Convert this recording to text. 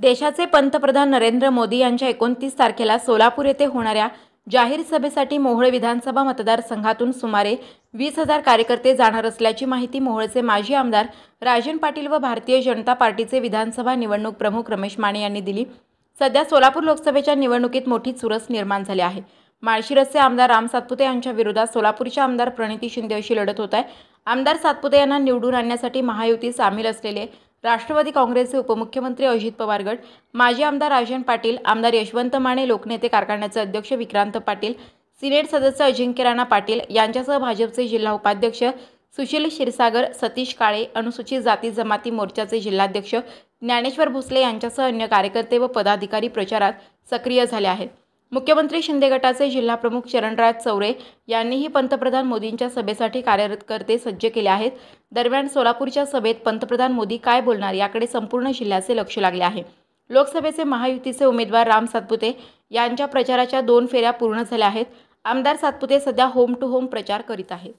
देशाचे पंतप्रधान नरेंद्र मोदी यांच्या 29 तारखेला सोलापूर येथे होणाऱ्या जाहीर सभेसाठी मोहोळ विधानसभा मतदारसंघातून सुमारे 20,000 कार्यकर्ते जाणार असल्याची माहिती मोहोळचे माजी आमदार राजन पाटील व भारतीय जनता पार्टीचे विधानसभा निवडणूक प्रमुख रमेश माने यांनी दिली। सध्या सोलापूर लोकसभेच्या निवडणुकीत मोठी चुरस निर्माण झाली आहे। माळशिरसचे आमदार राम सातपुते यांच्या विरोधात सोलापूरचे आमदार प्रणिती शिंदे अशी लढत होत आहे। आमदार सातपुते यांना निवडून आणण्यासाठी महायुती सामील असलेले राष्ट्रवादी काँग्रेसचे उपमुख्यमंत्री अजित पवार गट, माजी आमदार राजन पाटील, आमदार यशवंत माने, लोकनेते कारखान्याचे अध्यक्ष विक्रांत पाटील, सिनेट सदस्य अजिंक्य राणा पाटील यांच्यासह भाजपचे जिल्हा उपाध्यक्ष सुशील क्षीरसागर, सतीश काळे, अनुसूचित जाती जमाती मोर्चाचे जिल्हाध्यक्ष ज्ञानेश्वर भोसले यांच्यासह अन्य कार्यकर्ते व पदाधिकारी प्रचारात सक्रिय झाले आहेत। मुख्यमंत्री शिंदे गटाचे जिल्हा प्रमुख चरणराज चौरे यांनीही पंतप्रधान मोदींच्या सभेसाठी कार्यकर्ते सज्ज केले आहेत। दरम्यान सोलापूरच्या सभेत पंतप्रधान मोदी काय बोलणार याकडे संपूर्ण जिल्ह्याचे लक्ष लागले आहे। लोकसभेचे महायुतीचे उमेदवार राम सातपुते यांच्या प्रचाराच्या 2 फेऱ्या पूर्ण झाल्या आहेत। आमदार सातपुते सध्या होम टू होम प्रचार करीत आहेत।